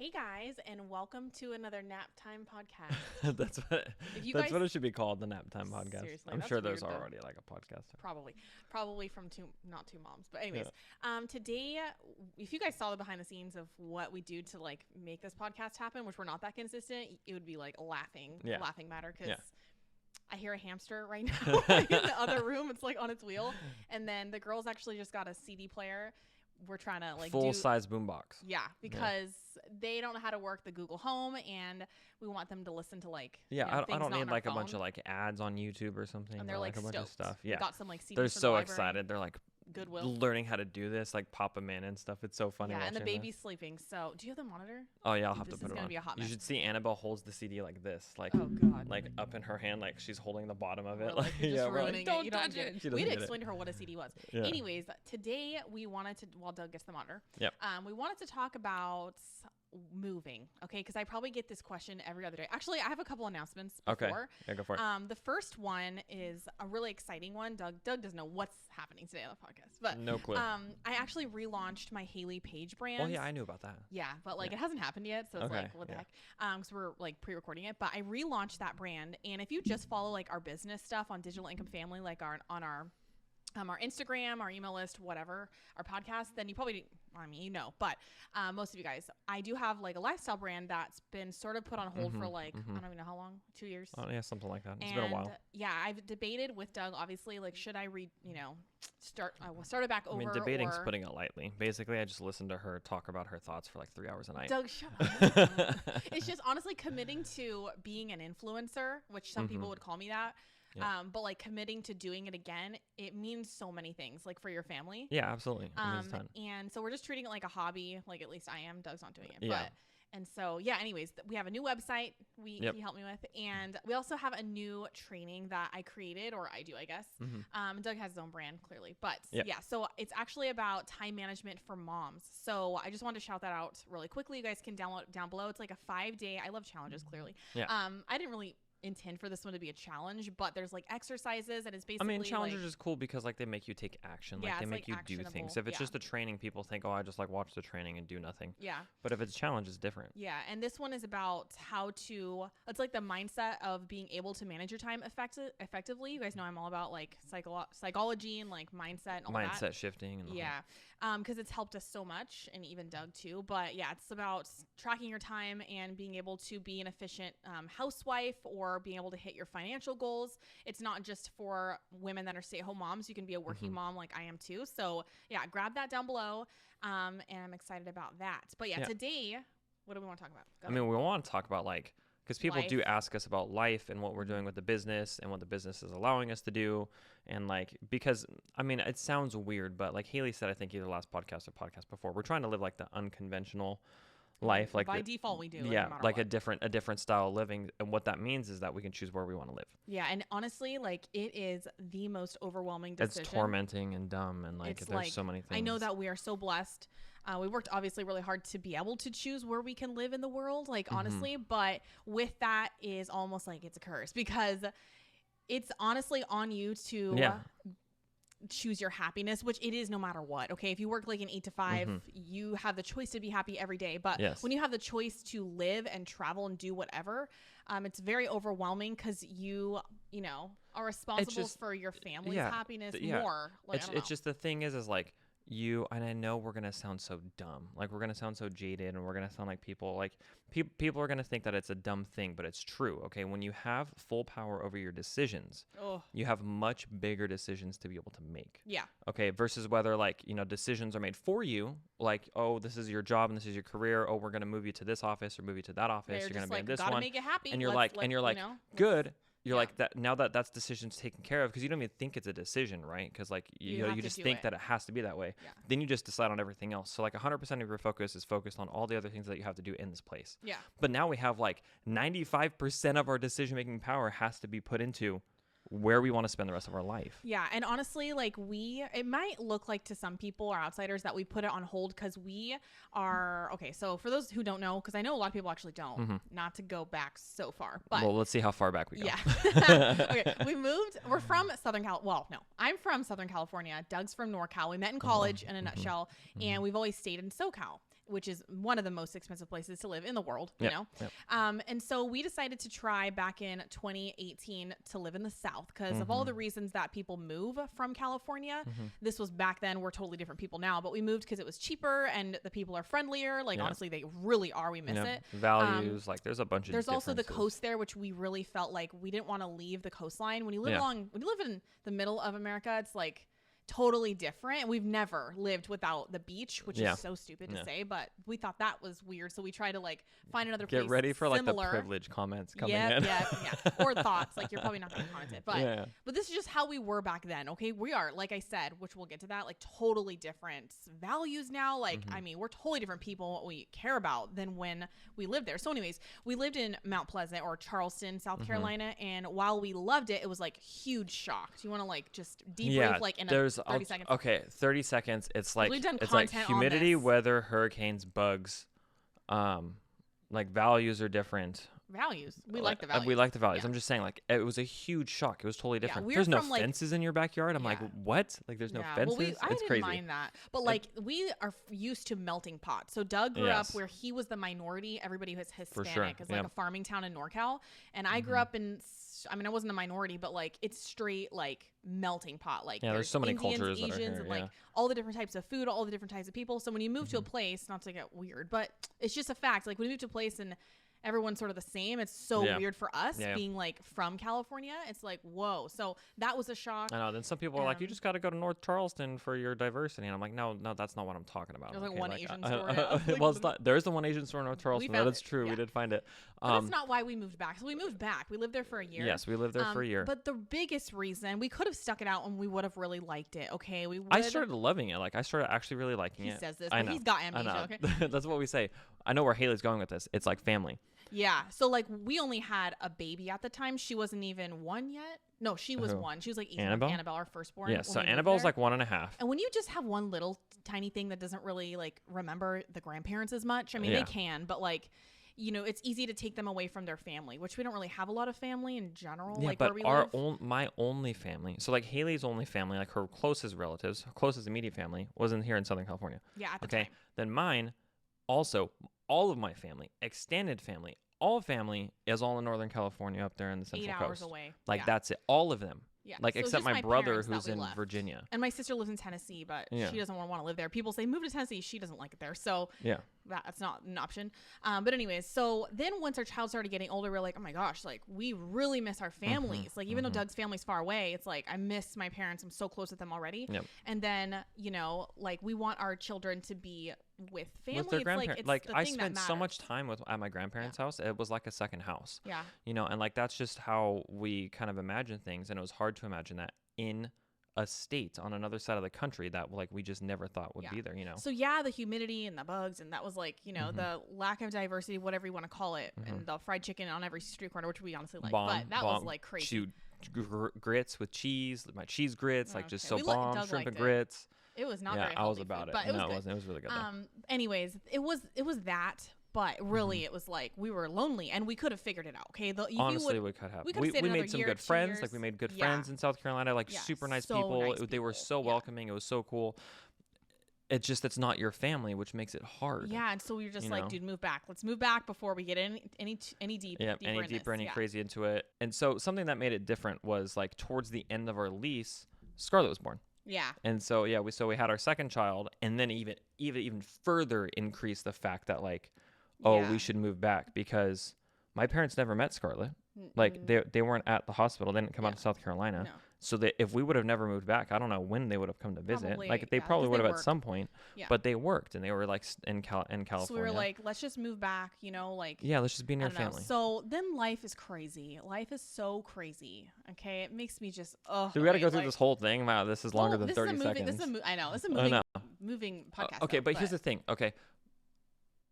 Hey guys, and welcome to another Nap Time podcast. That's what it should be called, the Nap Time podcast. Seriously, I'm that's sure there's weird, though. already like a podcast. Probably from not two moms. But anyways, today, if you guys saw the behind the scenes of what we do to like make this podcast happen, which we're not that consistent, it would be like a laughing matter because. I hear a hamster right now in the other room. It's like on its wheel. And then the girls actually just got a CD player. We're trying to like full size boombox. Yeah, because they don't know how to work the Google Home, and we want them to listen to like I don't need like phone. a bunch of like ads on YouTube or something. And they're like a bunch of stuff. Yeah, got some like CDs they're from so the excited. They're like Goodwill learning how to do this, like pop them in and stuff. It's so funny. Yeah, and the watching baby's sleeping. So, do you have the monitor? Oh yeah, I'll have to This put is it gonna on. be a hot You mess. should see Annabelle holds the CD like this, like Oh god, like up in her hand, like she's holding the bottom of it. Like you're just we're ruining it. don't You touch don't get it. it. We had to explain to her what a CD was. Yeah. Anyways, today we wanted to, while Doug gets the monitor, we wanted to talk about moving, okay? Because I probably get this question every other day. Actually, I have a couple announcements before. Okay, yeah, go for it. The first one is a really exciting one. Doug doesn't know what's happening today on the podcast, but no clue. I actually relaunched my Hayley page brand. Oh yeah, I knew about that. Yeah, but like it hasn't happened yet, so it's like what the heck? Because we're like pre-recording it. But I relaunched that brand, and if you just follow like our business stuff on Digital Income Family, like on our Instagram, our email list, whatever, our podcast, then you probably, but most of you guys, I do have like a lifestyle brand that's been sort of put on hold for like, I don't even know how long, 2 years. Oh yeah, something like that. It's been a while. Yeah, I've debated with Doug, obviously, like, should I start it back over? I mean, debating's putting it lightly. Basically, I just listened to her talk about her thoughts for like 3 hours a night. Doug, shut up. It's just honestly committing to being an influencer, which some people would call me that. Yeah. But like committing to doing it again, it means so many things, like for your family. Yeah, absolutely. It means a ton. And so we're just treating it like a hobby. Like at least I am. Doug's not doing it. Yeah. And so, anyways, we have a new website he helped me with. And we also have a new training that I created, or I do, I guess. Doug has his own brand, clearly. But so it's actually about time management for moms. So I just wanted to shout that out really quickly. You guys can download down below. It's like a 5-day. I love challenges, clearly. Yeah. I didn't really intend for this one to be a challenge, but there's like exercises, and it's basically challenges like, is cool because like they make you take action, like they make you do things. If it's just a training, people think, oh, I just like watch the training and do nothing. Yeah. But if it's a challenge, it's different. Yeah, and this one is about it's like the mindset of being able to manage your time effectively. You guys know I'm all about like psychology and like mindset and all that. Mindset shifting and because it's helped us so much, and even Doug too. But yeah, it's about tracking your time and being able to be an efficient housewife or being able to hit your financial goals. It's not just for women that are stay-at-home moms. You can be a working mom like I am too. So yeah, grab that down below, and I'm excited about that. But today, what do we want to talk about? We want to talk about like, because people do ask us about life and what we're doing with the business and what the business is allowing us to do. And like, because it sounds weird, but like Hayley said, I think either last podcast or podcast before, we're trying to live like the unconventional life, like by default we do. Yeah, like a different style of living, and what that means is that we can choose where we want to live. Yeah, and honestly, like it is the most overwhelming decision. It's tormenting and dumb, and like there's so many things. I know that we are so blessed. We worked obviously really hard to be able to choose where we can live in the world, like honestly, but with that is almost like it's a curse, because it's honestly on you to choose your happiness, which it is no matter what. Okay, if you work like an 8 to 5, you have the choice to be happy every day. But when you have the choice to live and travel and do whatever, it's very overwhelming because you are responsible for your family's happiness more. Like, it's just the thing is like and I know we're gonna sound so dumb, like we're gonna sound so jaded, and we're gonna sound like people are gonna think that it's a dumb thing, but it's true. Okay, when you have full power over your decisions, you have much bigger decisions to be able to make. Yeah. Okay, versus whether like decisions are made for you, like, oh, this is your job and this is your career. Oh, we're gonna move you to this office or move you to that office. You're gonna be in this one. Make it happy. And you're good. You're like that now that's decision's taken care of, because you don't even think it's a decision, right? Because like you just think that it has to be that way. Yeah. Then you just decide on everything else. So like 100% of your focus is focused on all the other things that you have to do in this place. Yeah. But now we have like 95% of our decision making power has to be put into where we want to spend the rest of our life. Yeah. And honestly, like it might look like to some people or outsiders that we put it on hold because we are, okay, so for those who don't know, because I know a lot of people actually don't, not to go back so far, but. Well, let's see how far back we go. Yeah. Okay. We're from Southern Cal. Well, no, I'm from Southern California. Doug's from NorCal. We met in college in a nutshell, and we've always stayed in SoCal. which is one of the most expensive places to live in the world, you Yep, know? yep. And so we decided to try back in 2018 to live in the South because of all the reasons that people move from California. This was back then. We're totally different people now, but we moved because it was cheaper and the people are friendlier. Like, Yeah. honestly, they really are. We miss it. Values, like there's a bunch of There's also the differences. coast there, which we really felt like we didn't want to leave the coastline. When you live when you live in the middle of America, it's like totally different. We've never lived without the beach, which is so stupid to say, but we thought that was weird. So we tried to like find another place. Get ready for like the similar. privilege comments coming in. Yeah. Or thoughts. Like, you're probably not going to comment it, but this is just how we were back then. Okay. We are, like I said, which we'll get to that, like totally different values now. Like, I mean, we're totally different people, what we care about than when we lived there. So anyways, we lived in Mount Pleasant or Charleston, South Carolina. And while we loved it, it was like huge shock. Do you want to like just debrief like in 30 seconds? Okay, 30 seconds. It's like we've done it's like content on humidity, this. weather, hurricanes, bugs. Like values are different. Values. We like the values. We like the values. Yeah. I'm just saying, like, it was a huge shock. It was totally different. we're There's no from, like- fences in your backyard. I'm like, what? Like, there's no fences. Well, I it's didn't crazy. mind that. But like, we are used to melting pot. So Doug grew up where he was the minority. Everybody who's Hispanic is like a farming town in NorCal. And I grew up in, I mean, I wasn't a minority, but like, it's straight like melting pot. Like, there's so many Indians, cultures that are Asians, here, and like all the different types of food, all the different types of people. So when you move to a place, not to get weird, but it's just a fact. Like, when you move to a place and everyone's sort of the same, it's so weird for us being like from California. It's like, whoa. So that was a shock. I know. Then some people are like, you just got to go to North Charleston for your diversity. And I'm like, no, that's not what I'm talking about. There's like okay? one like, Asian store. Now. Well, it's not, there's the one Asian store in North Charleston. That is true. Yeah. We did find it. But that's not why we moved back. So we moved back. We lived there for a year. Yes, we lived there for a year. But the biggest reason, we could have stuck it out and we would have really liked it. Okay, I started loving it. Like, I started actually really liking it. He says this, I but know. he's got amnesia. Okay, That's what we say. I know where Hayley's going with this. It's like family. Yeah. So like, we only had a baby at the time. She wasn't even one yet. No, she was one. She was like Annabelle, our firstborn. Yeah. So Annabelle's like 1.5. And when you just have one little tiny thing that doesn't really like remember the grandparents as much, I mean, they can, but like, you know, it's easy to take them away from their family, which we don't really have a lot of family in general. Yeah, like but where we live. my only family, so like Hayley's only family, like her closest relatives, her closest immediate family, wasn't here in Southern California. Yeah. At the time. Then mine, also, all of my family, extended family, all family is all in Northern California up there in the Central 8 Coast. hours away. Like, that's it. All of them. Yeah. Like, So it's except just my brother parents that who's we in left. Virginia. And my sister lives in Tennessee, but she doesn't want to live there. People say, move to Tennessee. She doesn't like it there. So that's not an option. But anyways, so then once our child started getting older, we're like, oh my gosh, like, we really miss our families. Like, even though Doug's family's far away, it's like, I miss my parents. I'm so close with them already. Yep. And then, you know, like, we want our children to be with family. With their grandparents. Like, I spent so matters. much time at my grandparents' house. It was like a second house. Yeah. You know, and like, that's just how we kind of imagine things. And it was hard to imagine that in a state on another side of the country that like we just never thought would be there, you know. So the humidity and the bugs, and that was like, you know, the lack of diversity, whatever you want to call it, and the fried chicken on every street corner, which we honestly like. But that was like crazy. Shoot, grits with cheese, my cheese grits, like just so We bomb, Doug shrimp and liked grits. It was not Yeah, very I was healthy about food, it. but it was No, good. it was really good though. Anyways, it was that. But really, it was like we were lonely, and we could have figured it out. Okay, Honestly, we could have. We made some good friends. Like, we made good friends in South Carolina. Like, super nice people. They were so welcoming. It was so cool. It's just, it's not your family, which makes it hard. Yeah, and so we were just like, dude, move back. Let's move back before we get any deeper, crazy into it. And so something that made it different was like towards the end of our lease, Scarlett was born. Yeah. And so we had our second child, and then even further increased the fact that like, we should move back, because my parents never met Scarlett. Like, they weren't at the hospital. They didn't come out to South Carolina. No. So that if we would have never moved back, I don't know when they would have come to visit. Probably, like, they probably would have at some point. Yeah. But they worked, and they were like in California. So we were like, let's just move back, you know, like. Yeah, let's just be near family. So then life is crazy. Life is so crazy. Okay, it makes me just. So we got to go through this whole thing. Wow, this is longer than 30 seconds. I know. This is a moving podcast. Okay, but here's the thing. Okay.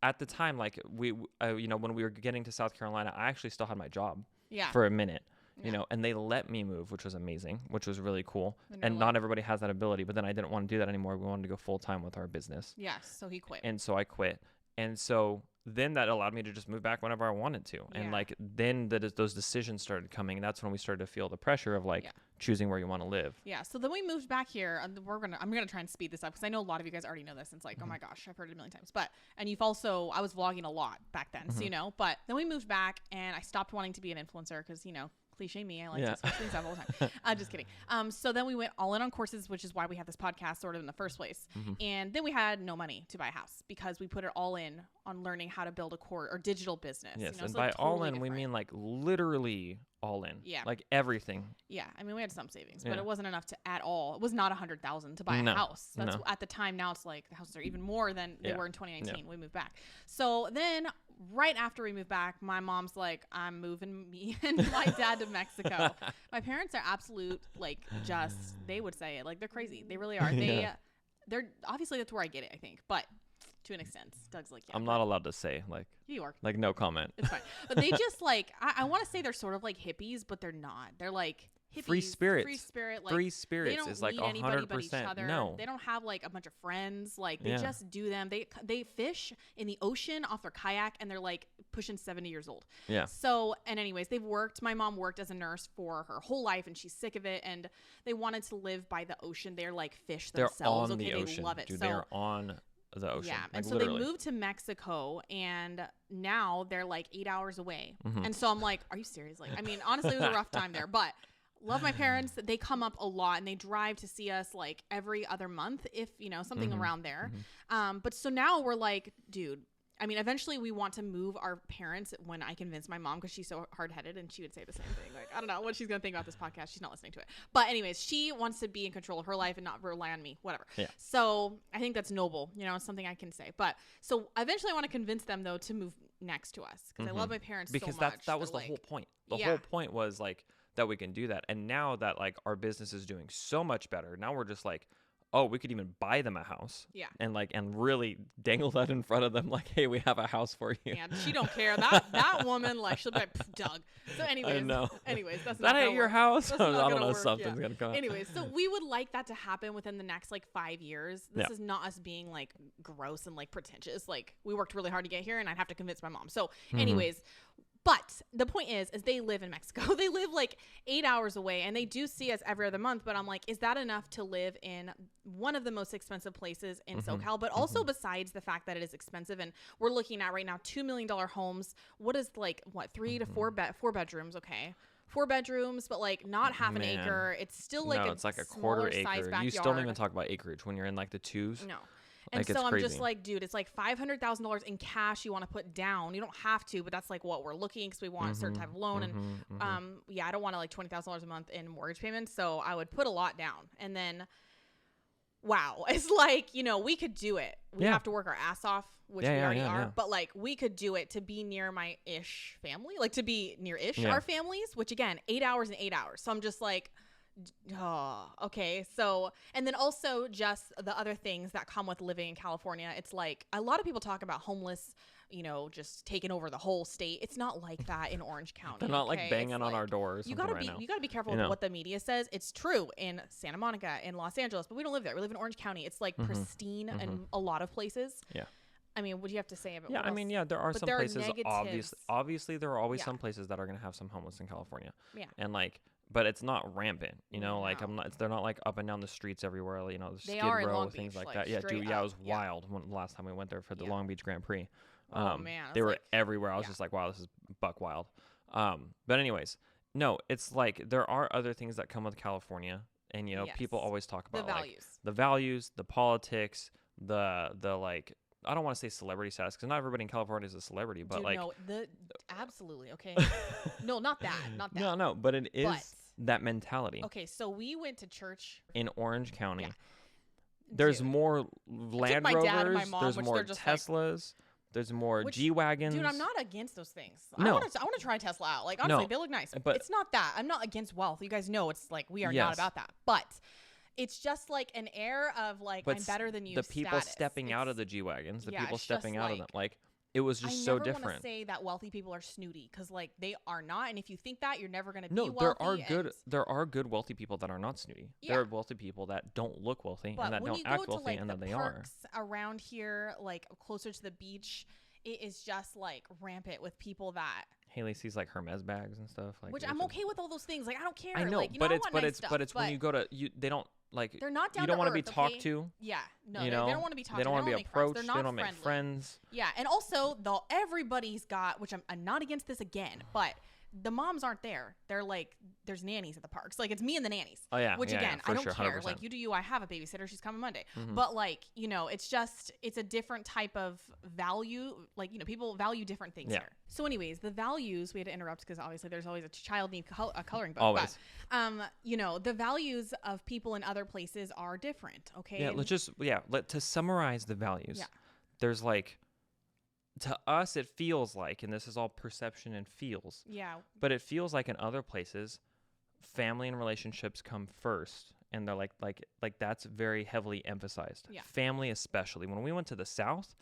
At the time, like, we, you know, when we were getting to South Carolina, I actually still had my job for a minute, you know, and they let me move, which was amazing, which was really cool. And not everybody has that ability, but then I didn't want to do that anymore. We wanted to go full time with our business. Yes, so he quit. And so I quit. And so then that allowed me to just move back whenever I wanted to. And like, then those decisions started coming, and that's when we started to feel the pressure of like, choosing where you want to live. Yeah. So then we moved back here, and I'm gonna try and speed this up because I know a lot of you guys already know this. And it's like, oh my gosh, I've heard it a million times. And you've also, I was vlogging a lot back then, so you know. But then we moved back, and I stopped wanting to be an influencer because cliche me, I like to switch things up all the time. I'm just kidding. So then we went all in on courses, which is why we had this podcast sort of in the first place. And then we had no money to buy a house because we put it all in on learning how to build a core or digital business. Yes, and so by all in, we mean like literally all in. Yeah. Like everything. Yeah. I mean, we had some savings, but it wasn't enough to at all. It was not $100,000 to buy a house. That's at the time. Now it's like the houses are even more than they were in 2019. We moved back. So then right after we moved back, my mom's like, I'm moving me and my dad to Mexico. My parents are absolute, like, they would say it. Like, they're crazy. They really are. They're obviously that's where I get it, I think. But to an extent, Doug's like, yeah. I'm not allowed to say, like, you are. Like, no comment. It's fine. But they just, like, I want to say they're sort of like hippies, but they're not. They're like hippies. Free spirits. Free spirit. Like, free spirits they don't is like need anybody but each 100%. other. No. They don't have like a bunch of friends. Like they just do them. They fish in the ocean off their kayak, and they're like pushing 70 years old. Yeah. So, and anyways, they've worked. My mom worked as a nurse for her whole life, and she's sick of it. And they wanted to live by the ocean. They're like fish themselves. They're on the ocean. They love it. Dude, so they're on the ocean. Yeah. Like, And so literally. they moved to Mexico, and now they're like 8 hours away. And so I'm like, are you serious? Like, I mean, honestly, it was a rough time there, but love my parents. They come up a lot, and they drive to see us like every other month, if something around there. But so now we're like, dude, I mean, eventually we want to move our parents when I convince my mom, because she's so hard-headed, and she would say the same thing. Like, I don't know what she's going to think about this podcast. She's not listening to it. But anyways, she wants to be in control of her life and not rely on me, whatever. Yeah. So I think that's noble. It's something I can say. But so eventually I want to convince them, though, to move next to us, because I love my parents because so much. that was the whole point. The whole point was like that we can do that. And now that like our business is doing so much better, now we're just like, oh, we could even buy them a house. Yeah. And really dangle that in front of them, like, hey, we have a house for you. Yeah, she don't care. That woman, like, she'll be like, Doug. So anyways, that's that ain't your house. That's I not don't know. work. Something's gonna come. Anyways, so we would like that to happen within the next like 5 years. This is not us being like gross and like pretentious. Like, we worked really hard to get here, and I'd have to convince my mom. So anyways. But the point is they live in Mexico. They live like 8 hours away, and they do see us every other month. But I'm like, is that enough to live in one of the most expensive places in SoCal? But also besides the fact that it is expensive, and we're looking at right now $2 million homes. What is like, 3 to 4 bedrooms? Okay. 4 bedrooms, but like not half an acre. It's still like it's like a quarter acre. You still don't even talk about acreage when you're in like the twos. No. And like, so I'm crazy. just like, dude, it's like $500,000 in cash you want to put down. You don't have to, but that's like what we're looking, because we want a certain type of loan. And I don't want to like $20,000 a month in mortgage payments. So I would put a lot down. And then, wow, it's like, we could do it. We have to work our ass off, which we already are. Yeah. But like, we could do it to be near my ish family, like to be near ish our families, which again, 8 hours and 8 hours. So I'm just like, oh, okay. So, and then also just the other things that come with living in California. It's like a lot of people talk about homeless, just taking over the whole state. It's not like that in Orange County. They're not like banging on our doors. You gotta be careful with what the media says. It's true in Santa Monica, in Los Angeles, but we don't live there. We live in Orange County. It's like pristine in a lot of places. Yeah. I mean, what do you have to say about Yeah, I mean, there are some places. Negatives. Obviously, there are always some places that are going to have some homeless in California. Yeah. And like, but it's not rampant, like they're not like up and down the streets everywhere, the Skid Row, things like that. Yeah, dude, it was wild when last time we went there for the Long Beach Grand Prix. Oh man, they were everywhere. I was just like, wow, this is buck wild. But anyways, no, it's like there are other things that come with California, and people always talk about the values, the politics, the like. I don't want to say celebrity status, because not everybody in California is a celebrity, but absolutely okay. No, not that. No, but it is that mentality. Okay, so we went to church in Orange County. Yeah. There's more Land Rovers. There's more Teslas. There's more G-Wagons. Dude, I'm not against those things. No. I want to try Tesla out. Like, honestly, they look nice. But it's not that. I'm not against wealth. You guys know it's like we are not about that. But it's just like an air of like, I'm better than you. The people stepping out of the G-Wagons, the people stepping out of them. Like, it was just so different. I never want to say that wealthy people are snooty, because like they are not. And if you think that, you're never going to be wealthy. No, there are good wealthy people that are not snooty. Yeah. There are wealthy people that don't look wealthy and that don't act wealthy, and that they are. Around here, like closer to the beach, it is just like rampant with people that Hayley sees like Hermes bags and stuff. Like, which I'm okay with all those things. Like, I don't care. I know, like, but I it's want but nice it's stuff, but it's when you go to they don't like. They're not down You don't want to be talked to. Yeah, no, you they know? don't want to be talked They to. don't want to be approached. They're They not don't make friendly. friends. Yeah, and also everybody's got, which I'm not against this again, but the moms aren't there. They're like, there's nannies at the parks. Like, it's me and the nannies. Oh yeah. Which yeah, again, for I don't sure, care. 100%. Like, you do you. I have a babysitter. She's coming Monday. Mhm. But like, you know, it's a different type of value. Like, you know, people value different things here. So anyways, the values, we had to interrupt because obviously there's always a child need a coloring book. Always. But, you know, the values of people in other places are different. Okay. Yeah. To summarize the values. Yeah. There's like, to us, it feels like, and this is all perception and feels. Yeah. But it feels like in other places, family and relationships come first, and they're like that's very heavily emphasized. Yeah. Family especially. When we went to the South,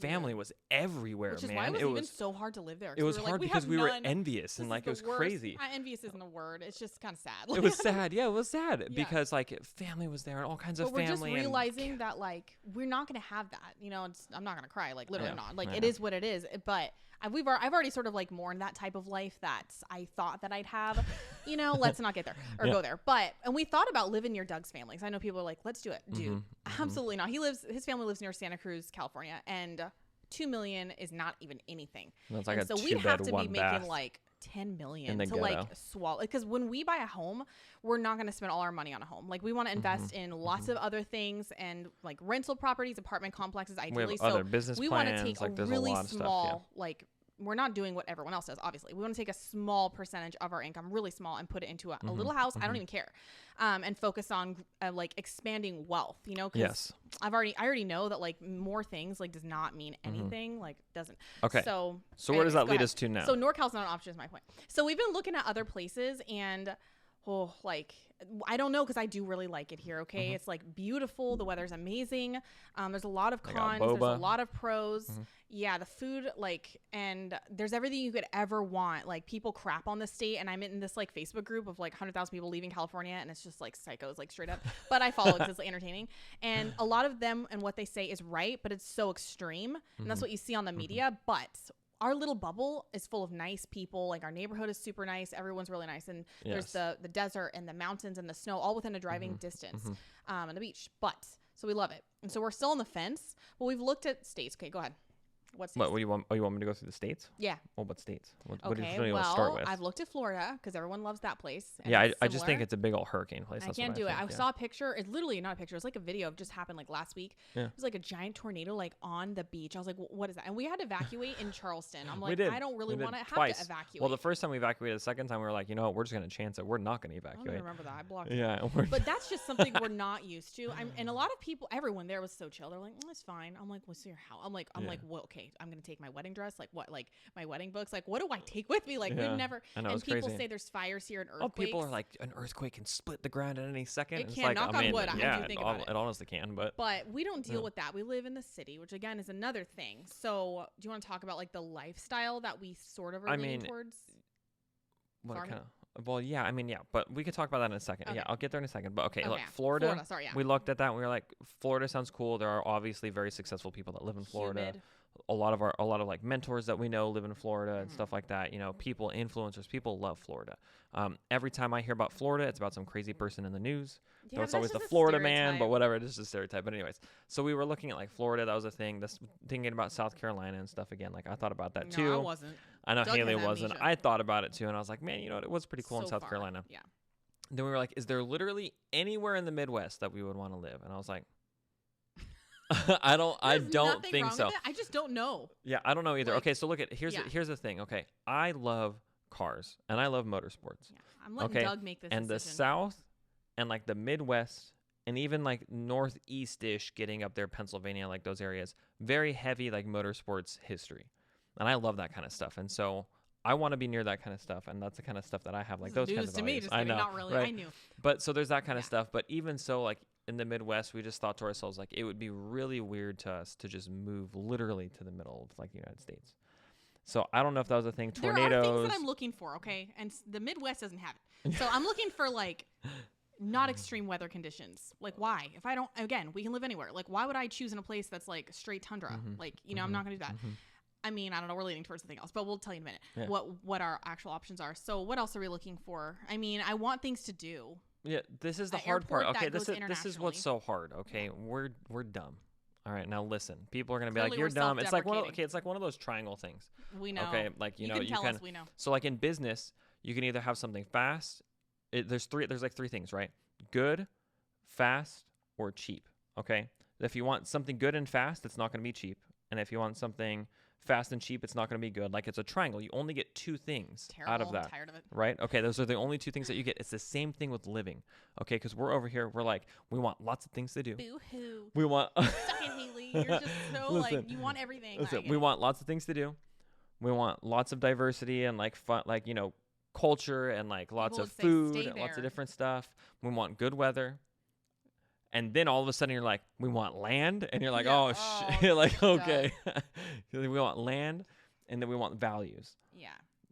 family was everywhere, Which is man. why it was even so hard to live there. It was we hard because we were envious and like it was crazy. Envious isn't a word. It's just kind of sad. It was sad. Yeah, it was sad Yeah. because like family was there and all kinds of But we're family. just realizing that like we're not gonna have that. You know, I'm not gonna cry. Like literally Yeah. not. Like Yeah. it is what it is. But I've already sort of like mourned that type of life that I thought that I'd have. You know, let's not get there or go there. And we thought about living near Doug's family. So I know people are like, let's do it, dude. Absolutely not. His family lives near Santa Cruz, California, and $2 million is not even anything. It's like and a so we'd have to be bath. making like 10 million In to the like ghetto. swallow, because when we buy a home, we're not going to spend all our money on a home. Like we want to invest in lots of other things and like rental properties, apartment complexes, ideally. We have other business we plans. want to take like, a there's really a lot of small stuff, like we're not doing what everyone else does, obviously. We want to take a small percentage of our income, really small, and put it into a little house. I don't even care. And focus on like expanding wealth, you know? 'Cause Yes. I already know that like more things like does not mean anything, like doesn't. Okay. So where does that go lead ahead. us to now? So NorCal's not an option is my point. So we've been looking at other places and like I don't know because I do really like it here. Okay, it's like beautiful. The weather's amazing. There's a lot of cons. There's a lot of pros. Yeah, the food and there's everything you could ever want. Like people crap on the state, and I'm in this like Facebook group of like 100,000 people leaving California, and it's just like psychos, like straight up. But I follow because it's entertaining, and a lot of them and what they say is right, but it's so extreme, and that's what you see on the media. But our little bubble is full of nice people. Like our neighborhood is super nice. Everyone's really nice. And there's the desert and the mountains and the snow all within a driving distance and the beach. But so we love it. And so we're still on the fence. But we've looked at states. Okay, go ahead. What states? What do you want? Oh, you want me to go through the states? Yeah. Well, what states? What Okay. do you want to start with? I've looked at Florida because everyone loves that place. And Yeah, it's I just think similar. it's a big old hurricane place. I That's can't what do it. think, I saw a picture. It's literally not a picture. It's like a video of just happened like last week. Yeah. It was like a giant tornado like on the beach. I was like, what is that? And we had to evacuate in Charleston. I'm We like, did. I don't really We did want to have twice. to evacuate. Well, the first time we evacuated, the second time we were like, you know what, we're just going to chance it. We're not going to I don't evacuate. even remember that. I blocked it. Yeah. But that's just something we're not used to. And a lot of people, everyone there was so chill. They're like, it's fine. I'm like, what's your house? I'm like, well, okay, I'm going to take my wedding dress. Like what? Like my wedding books. Like what do I take with me? Like Yeah. we've never. I know, and it's people crazy. say there's fires here and Oh, earthquakes. people are like, an earthquake can split the ground at any second. It It's can. like, Knock I on mean, wood. I yeah, do think about it. It honestly can, but But we don't deal with that. We live in the city, which again is another thing. So do you want to talk about like the lifestyle that we sort of are leaning towards? what Farming? kind of? Well, yeah, I mean, yeah, but we could talk about that in a second. Okay. Yeah, I'll get there in a second. But okay, look, yeah. Florida. Sorry, yeah. We looked at that and we were like, Florida sounds cool. There are obviously very successful people that live in Florida. Humid. A lot of like mentors that we know live in Florida and stuff like that. You know, people, influencers, people love Florida. Every time I hear about Florida, it's about some crazy person in the news. Yeah, So it's but always that's the just a Florida man, stereotype. but whatever. It's just a stereotype. But anyways, so we were looking at like Florida. That was a thing. This thinking about South Carolina and stuff again. Like I thought about that too. No, I wasn't. I know Doug Hayley has wasn't. amnesia. I thought about it too, and I was like, man, you know what? It was pretty cool in So South far. Carolina. Yeah. Then we were like, is there literally anywhere in the Midwest that we would want to live? And I was like, I don't There's nothing think wrong so. with it. I just don't know. Yeah, I don't know either. Like, Okay, so look at here's the thing. Okay, I love cars and I love motorsports. Yeah. I'm letting Okay, Doug make this and the decision. South and like the Midwest and even like Northeast-ish, getting up there, Pennsylvania, like those areas, very heavy like motorsports history, and I love that kind of stuff. And so I want to be near that kind of stuff, and that's the kind of stuff that I have, like This is those kinds news of to me. values. Just I kidding. know, Not really. right? I knew. But so there's that kind of Yeah. stuff. But even so, like in the Midwest, we just thought to ourselves, like it would be really weird to us to just move literally to the middle of like the United States. So I don't know if that was a thing. Tornadoes. There are things that I'm looking for, okay? And the Midwest doesn't have it. So I'm looking for like not extreme weather conditions. Like why? If I don't, again, we can live anywhere. Like why would I choose in a place that's like straight tundra? Like, you know, I'm not going to do that. I mean, I don't know. We're leaning towards something else, but we'll tell you in a minute Yeah. what our actual options are. So what else are we looking for? I mean, I want things to do. Yeah, this is the An hard part. airport that Okay, this goes is what's internationally. so hard. Okay, we're dumb. All right, now listen. People are gonna be like, Clearly "You're we're dumb." It's like self-deprecating. it's like one of those triangle things. We know. Okay, like you know, can you tell can. us. We know. So like in business, you can either have something fast. There's like three things, right? Good, fast, or cheap. Okay. If you want something good and fast, it's not going to be cheap. And if you want something fast and cheap, it's not going to be good. Like it's a triangle. You only get two things out of that. I'm tired of it. Right? Okay. Those are the only two things that you get. It's the same thing with living. Okay. Because we're over here. We're like, we want lots of things to do. Boo hoo. We want. Suck it, Hayley. You're just so Listen, like you want everything. Listen, we want lots of things to do. We want lots of diversity and like fun, like, you know, culture and like lots People of would say, food "Stay and lots of there." different stuff. We want good weather. And then all of a sudden you're like, we want land. And you're like, Yeah. oh, Oh, shit. You're like, God. okay. We want land. And then we want values. Yeah.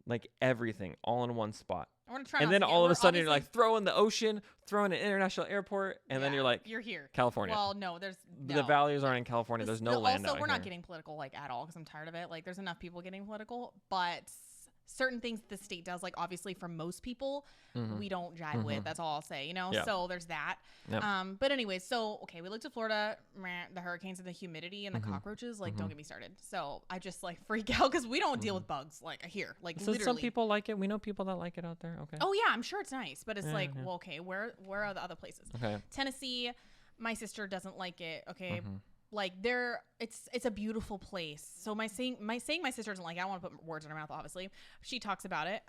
Like everything all in one spot. I want to try. And then all of a sudden you're like, throw in the ocean, throw in an international airport. And then you're like, you're here. California. Well, no, there's no. The values aren't in California. There's no land Also, out we're here. not getting political like at all because I'm tired of it. Like, there's enough people getting political, but certain things the state does, like obviously for most people, we don't jive with. That's all I'll say. You know, Yeah. so there's that. Yep. But anyways, so okay, we looked at Florida, the hurricanes and the humidity and the cockroaches. Like, don't get me started. So I just like freak out because we don't deal with bugs like here. Like So literally. some people like it. We know people that like it out there. Okay. Oh yeah, I'm sure it's nice, but it's Yeah, like, yeah. well, okay, where are the other places? Okay. Tennessee, my sister doesn't like it. Okay. Mm-hmm. Like it's a beautiful place. So my saying my sister doesn't like it, I don't want to put words in her mouth, obviously. She talks about it.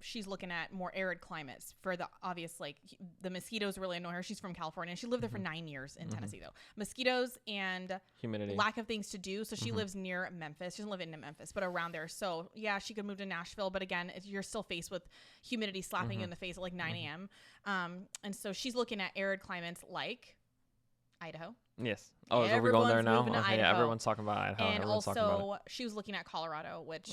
She's looking at more arid climates for the obvious, like the mosquitoes really annoy her. She's from California. She lived there for 9 years in Tennessee though. Mosquitoes and Humidity. lack of things to do. So she lives near Memphis. She doesn't live in Memphis, but around there. So yeah, she could move to Nashville, but again, you're still faced with humidity slapping you in the face at like 9 a.m. And so she's looking at arid climates like Idaho. Yes. Oh, are we going there Everyone's now? moving to Okay. Idaho. Everyone's talking about Idaho. And Everyone's talking about also, she was looking at Colorado, which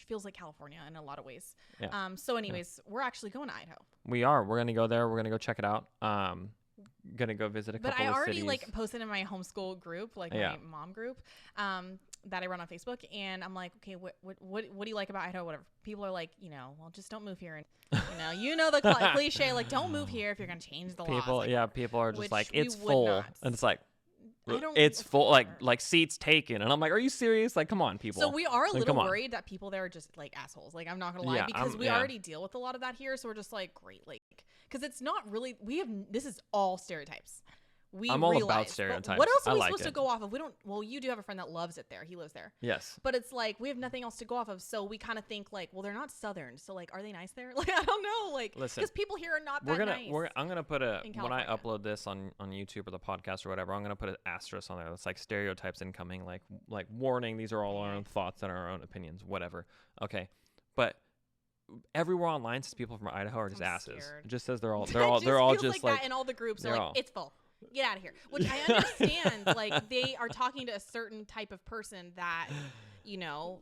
feels like California in a lot of ways. Yeah. So anyways, we're actually going to Idaho. it. We are. We're gonna go there. We're gonna go check it out. Gonna go visit a But couple I of already cities. like posted in my homeschool group, like Yeah. my mom group, that I run on Facebook, and I'm like, okay, what do you like about Idaho? Whatever. People are like, well, just don't move here, and you know the cliche, like don't move here if you're gonna change the laws. People. Like, Yeah. People are just which like, we it's would full, not. and it's like, I don't- it's full, whatever. like seats taken, and I'm like, are you serious? Like, come on, people. So we are a Like, little come on. worried that people there are just like assholes. Like, I'm not gonna lie, Yeah, because we yeah. already deal with a lot of that here. So we're just like, great, like, because it's not really. This is all stereotypes. I'm all about realize, but stereotypes. What else I are we like supposed to it. go off of? We don't. Well, you do have a friend that loves it there. He lives there. Yes. But it's like we have nothing else to go off of, so we kind of think like, well, they're not Southern, so like, are they nice there? Like, I don't know, like, Listen, because people here are not We're that gonna. nice. I'm gonna put a in when I California. upload this on YouTube or the podcast or whatever. I'm gonna put an asterisk on there that's like stereotypes incoming, like warning. These are all our own thoughts and our own opinions, whatever. Okay, but everywhere online says people from Idaho are just I'm asses. scared. It just says they're all It all feels just like that in all the groups. They're they're like, all- it's full. Get out of here. Which I understand. Like, they are talking to a certain type of person that,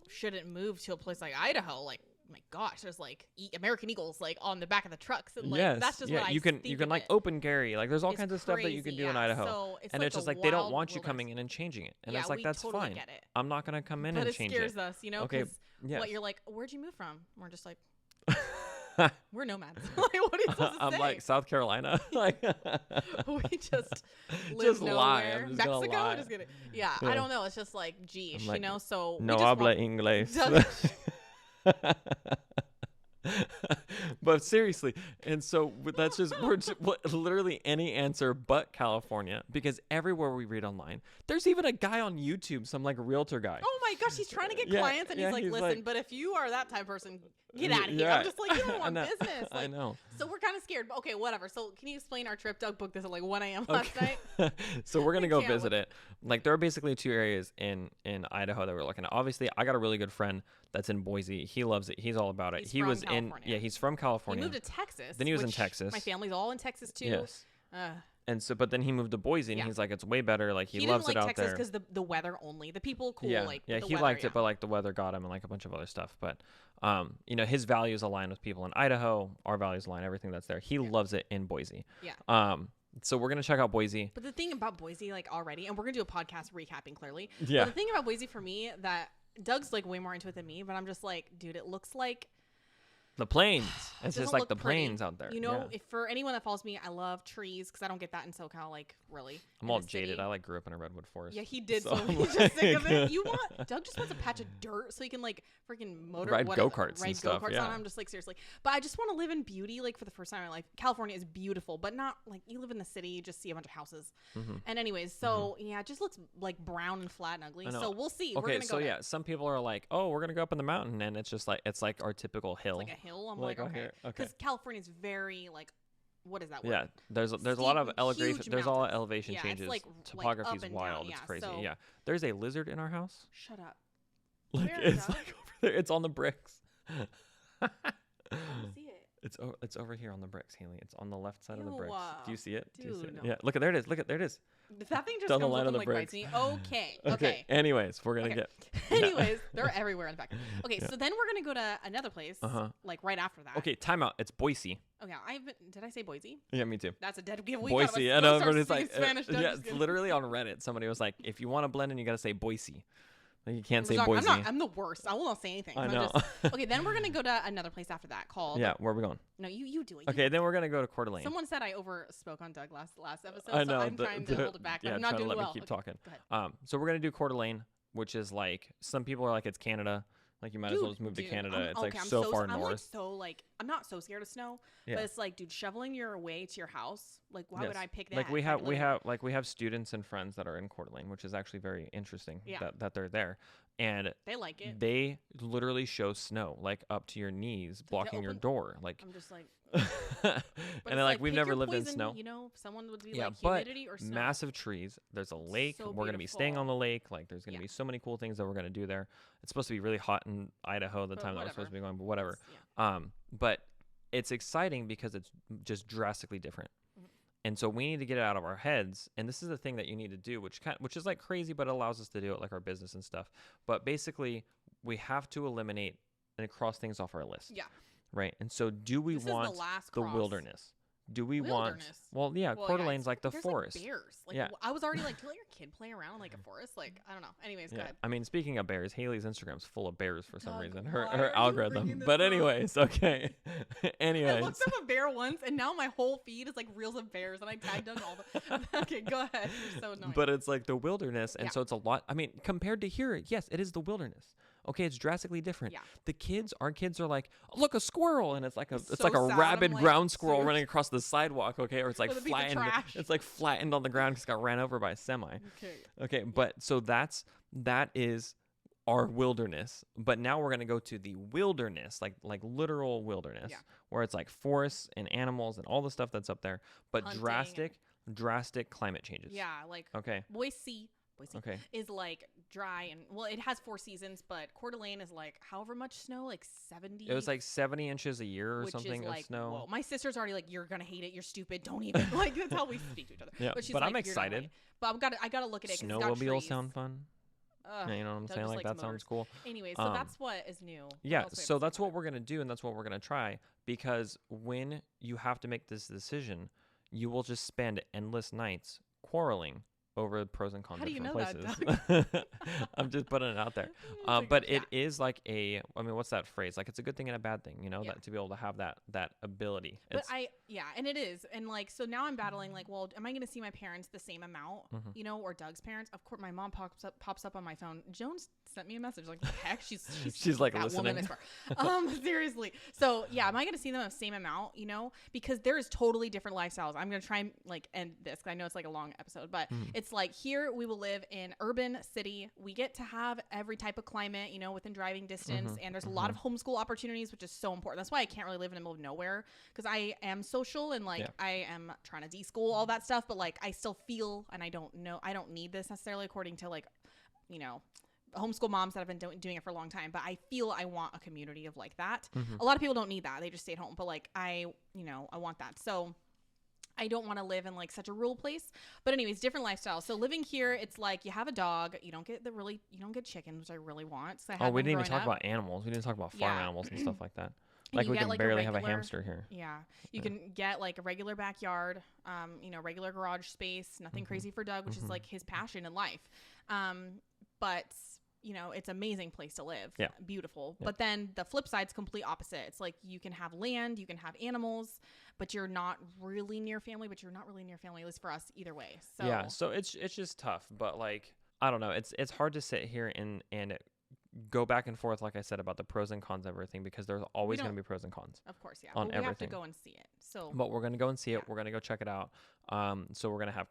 shouldn't move to a place like Idaho. Like, my gosh, there's like American Eagles like on the back of the trucks, and like yes, that's just yeah. what I you can think of like it. open carry. Like there's all It's kinds of stuff that you can crazy, do in yeah. Idaho, So it's and like it's just the like they don't wild want you wilderness. coming in and changing it, and Yeah, it's like we that's totally fine. get it. I'm not gonna come in But and it change scares it. us, Okay, 'cause yes. what you're like, where'd you move from? We're just like, we're nomads. Like, what are you supposed to I'm say? like South Carolina, like We just live Just lie. nowhere. I'm just gonna Mexico? lie. Just kidding. Yeah, Yeah. I don't know. It's just like, geesh, I'm like, so we no just habla want- inglés. But seriously, and so that's just literally any answer but California, because everywhere we read online, there's even a guy on YouTube, some like realtor guy. Oh my gosh, he's trying to get Yeah, clients, and yeah, he's like, he's listen, like- but if you are that type of person, get out of here. Yeah. I'm just like, you don't I want know. business. I Like, know. So we're kind of scared. But okay, whatever. So can you explain our trip? Doug booked this at like 1 a.m. last night. So we're gonna I go can't visit wait. it. Like there are basically two areas in Idaho that we're looking at. Obviously, I got a really good friend that's in Boise. He loves it. He's all about it. He's he from was California. he's from He California. moved to Texas. Then he was in which Texas. My family's all in Texas too. Yes. Uh, And so, but then he moved to Boise, and Yeah. he's like, it's way better. Like he he loves didn't it like out Texas there. because the weather only. The people cool. Yeah, Like yeah, the he weather, liked yeah. it, but like the weather got him, and like a bunch of other stuff. But his values align with people in Idaho. Our values align. Everything that's there. He loves it in Boise. Yeah. So we're gonna check out Boise. But the thing about Boise, like already, and we're gonna do a podcast recapping clearly. Yeah. But the thing about Boise for me that Doug's like way more into it than me, but I'm just like, dude, it looks like The plains. It's doesn't just like look the pretty. plains out there. You know, Yeah. if for anyone that follows me, I love trees because I don't get that in SoCal, like really. I'm in all the jaded. city. I like grew up in a redwood forest. Yeah, he did. So So I'm he's just sick of it. like- You want Doug just wants a patch of dirt so he can like freaking Ride whatever, go-karts and ride stuff, go-karts yeah. on. I'm just like seriously, but I just want to live in beauty. Like for the first time in my life, California is beautiful, but not like you live in the city, you just see a bunch of houses. Mhm. And anyways, so yeah, it just looks like brown and flat and ugly. I know. So we'll see. We're Okay, gonna so go yeah, some people are like, "Oh, we're gonna go up in the mountain," and it's just like our typical hill. It's like a hill. I'm Like, like, oh, okay, here, okay. because California is very like, what is that word? Yeah, there's a lot of Steep, elevation. huge There's all mountains. elevation Yeah, it's changes. like Topography's up and wild. down, It's yeah, crazy. so- Yeah, there's a lizard in our house. Shut up. Like Where, it's Doug? like over there. It's on the bricks. I don't see it. It's over here on the bricks, Haley. It's on the left side of the Ew, bricks. Do you see it? Do you see dude, it? no. Yeah, look at there it is. Look at there it is. If that thing just Down the comes line up of and the like bites me. Okay. Okay. Anyways, we're gonna Okay. get. Anyways, they're everywhere in the back. Okay, so then we're gonna go to another place, Uh-huh. like right after that. Okay, timeout. It's Boise. Oh yeah, did I say Boise? Yeah, me too. That's a dead giveaway. Boise. I know, but it's like, yeah, it's literally on Reddit. Somebody was like, if you want to blend in, you gotta say Boise. Like you can't say Boise. I'm the worst. I will not say anything. I I'm know. okay, then we're gonna go to another place after that called. Yeah, where are we going? No, you do it. Okay, then we're gonna go to Coeur d'Alene. Someone said I overspoke on Doug last episode, I know. so I'm trying to hold it back. Yeah, I'm not try to doing let well. me keep Okay, talking. go ahead. So we're gonna do Coeur d'Alene, which is like some people are like it's Canada. Like you might as well just move to Canada. It's like I'm so far I'm north. I'm not so scared of snow, Yeah. but it's like, dude, shoveling your way to your house. Like, why would Yes. I pick that? Like we if I have could we live- have we have students and friends that are in Coeur d'Alene, which is actually very interesting. Yeah. That they're there, and They like it. they literally show snow like up to your knees, blocking your open- door. Like, I'm just like, and but then it's like we've pick never your lived in poison, snow. You know, someone would be Yeah, like but humidity or snow. massive trees. There's a lake. So We're gonna be staying on the beautiful. lake. Like there's gonna Yeah. be so many cool things that we're gonna do there. It's supposed to be really hot in Idaho the But time that we're supposed to be whatever. going, but whatever. It's- yeah. But it's exciting because it's just drastically different. Mhm. And so we need to get it out of our heads. And this is the thing that you need to do, which is like crazy, but allows us to do it like our business and stuff. But basically, we have to eliminate and cross things off our list. Yeah. Right. And so do we This is the want last the cross. wilderness? Do we Wilderness? want? Well, yeah, Well, Coeur yeah, d'Alene's it's- like the there's forest. Like bears. Like, Yeah. I was already like, do you let your kid play around in like a forest? Like, I don't know. Anyways, go Yeah. ahead. I mean, speaking of bears, Haley's Instagram's full of bears for some Doug, reason. why Her are you algorithm. bringing this But up? anyways, okay. I anyways. looked up a bear once, and now my whole feed is like reels of bears, and I tagged Doug all the. Okay, go ahead. You're so annoying. But it's like the wilderness, and Yeah. so it's a lot. I mean, compared to here, yes, it is the wilderness. Okay, it's drastically different. Yeah. Our kids are like, oh, look, a squirrel, and it's like a So like a sad. I'm rabid like, ground squirrel seriously? running across the sidewalk. Okay, or it's like With a piece of flattened. trash. It's like flattened on the ground because it got ran over by a semi. Okay. Okay, but so that is our wilderness. But now we're gonna go to the wilderness, like literal wilderness, Yeah. where it's like forests and animals and all the stuff that's up there, but Hunting drastic climate changes. Yeah, like Okay. Boise Okay. is like dry and well, it has 4 seasons, but Coeur d'Alene is like however much snow, like 70. It was like 70 inches a year or which something is of like, snow. whoa. My sister's already like, you're gonna hate it. You're stupid. Don't even like. That's how we speak to each other. Yeah, but, she's but I'm like, "You're gonna excited. hate it." But I gotta look at it. 'Cause it's got Snowmobiles trees. sound fun. Ugh, Yeah, you know what I'm Doug saying? just Like likes that sounds motors. cool. Anyway, so Um, that's what is new. What Yeah, else we have so to say that's about what it? we're gonna do, and that's what we're gonna try. Because when you have to make this decision, you will just spend endless nights quarreling over the pros and cons How of do you different know places. I'm just putting it out there. Oh my But gosh, it is like I mean, what's that phrase? Like it's a good thing and a bad thing, you know, Yeah. that to be able to have that ability. But It's- and it is. And like, so now I'm battling like, well, am I going to see my parents the same amount, Mhm. you know, or Doug's parents? Of course, my mom pops up on my phone. Jones sent me a message like, heck, she's like that woman, listening. I swear. Seriously. So yeah, am I going to see them the same amount, you know, because there is totally different lifestyles. I'm going to try and like end this. 'Cause I know it's like a long episode, but Mhm. it's like here we will live in urban city. We get to have every type of climate, you know, within driving distance. Mhm. And there's a lot of homeschool opportunities, which is so important. That's why I can't really live in the middle of nowhere, because I am social and like Yeah. I am trying to de-school all that stuff, but like I still feel, and I don't need this necessarily according to like, you know, homeschool moms that have been doing it for a long time, but I feel I want a community of like that. Mhm. A lot of people don't need that. They just stay at home, but like I want that. So I don't want to live in like such a rural place, but anyways, different lifestyles. So living here, it's like you have a dog, you don't get chickens, which I really want. So I Oh, had we one didn't even growing talk up. about animals. We didn't talk about farm Yeah. animals and stuff like that. And Like you we get, can like, barely have a regular- hamster here. Yeah. You can get like a regular backyard, regular garage space, nothing Mhm. crazy for Doug, which is Mhm. like his passion in life. But you know, it's an amazing place to live. Yeah. Beautiful. Yeah. But then the flip side's complete opposite. It's like you can have land, you can have animals, but you're not really near family, at least for us either way. So yeah. So it's just tough, but like, I don't know. It's hard to sit here and go back and forth, like I said, about the pros and cons of everything, because there's always going to be pros and cons. Of course, yeah. On but we have to everything. go and see it. So, But we're going to go and see Yeah. it. We're going to go check it out. So we're going to have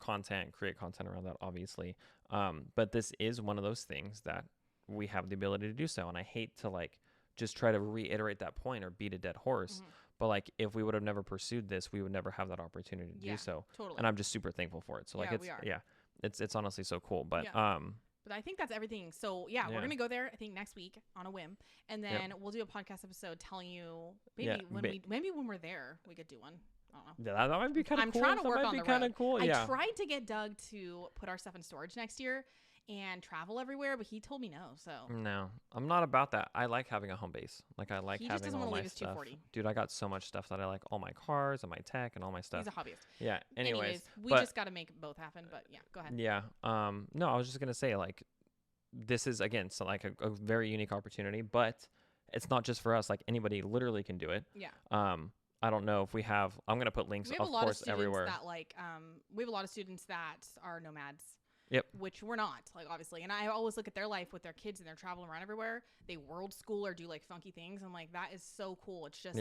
create content around that, obviously. But this is one of those things that we have the ability to do so. And I hate to like just try to reiterate that point or beat a dead horse. Mhm. But like, if we would have never pursued this, we would never have that opportunity to Yeah, do so. totally. And I'm just super thankful for it. So like, Yeah, it's, we are. yeah, it's honestly so cool. But, But I think that's everything. So yeah, we're Yeah. gonna go there. I think next week on a whim, and then we'll do a podcast episode telling you maybe Yeah, maybe when we're there we could do one. I don't know. yeah, that might be kind of I'm cool. trying to That work might on be the kind road. of cool. I Yeah. tried to get Doug to put our stuff in storage next year and travel everywhere, but he told me no. So No, I'm not about that. I like having a home base. Like, I like he just having doesn't all want to my leave his stuff. 240. Dude, I got so much stuff that I like, all my cars and my tech and all my stuff. He's a hobbyist. Yeah. Anyways, we but- just got to make both happen. But yeah, go ahead. Yeah. No, I was just gonna say, like, this is again so like a very unique opportunity, but it's not just for us. Like, anybody literally can do it. Yeah. I don't know if we have. I'm gonna put links, We have of a lot of course, students everywhere. that like we have a lot of students that are nomads. Yep. Which we're not, like, obviously. And I always look at their life with their kids and they're traveling around everywhere. They world school or do like funky things. I'm like, that is so cool. It's just,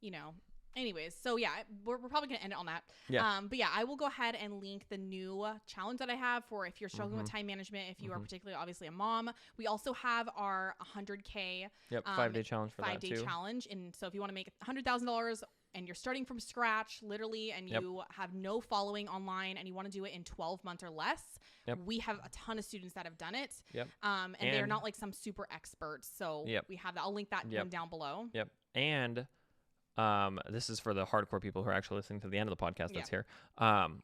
you know. Anyways, so yeah, we're probably gonna end it on that. Yeah. But yeah, I will go ahead and link the new challenge that I have for if you're struggling with time management, if you are particularly obviously a mom. We also have our 100K 5-day challenge for that too. 5-day challenge. And so if you want to make $100,000 and you're starting from scratch, literally, and you have no following online and you want to do it in 12 months or less, we have a ton of students that have done it. And they're not like some super experts. So we have that. I'll link that one down below. And this is for the hardcore people who are actually listening to the end of the podcast that's here.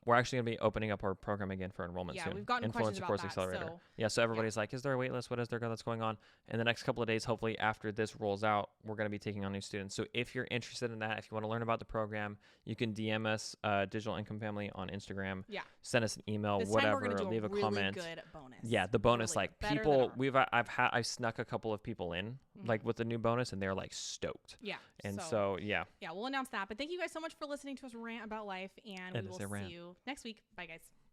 We're actually going to be opening up our program again for enrollment soon. We've gotten questions about that. Accelerator. So everybody's like, is there a wait list? What is there that's going on? In the next couple of days, hopefully after this rolls out, we're going to be taking on new students. So if you're interested in that, if you want to learn about the program, you can DM us Digital Income Family on Instagram. Send us an email, this whatever, time we're gonna leave do a comment. Good bonus. The bonus, really like people, I've snuck a couple of people in like with the new bonus and they're like stoked. And so we'll announce that. But thank you guys so much for listening to us rant about life, and we will see you next week. Bye, guys.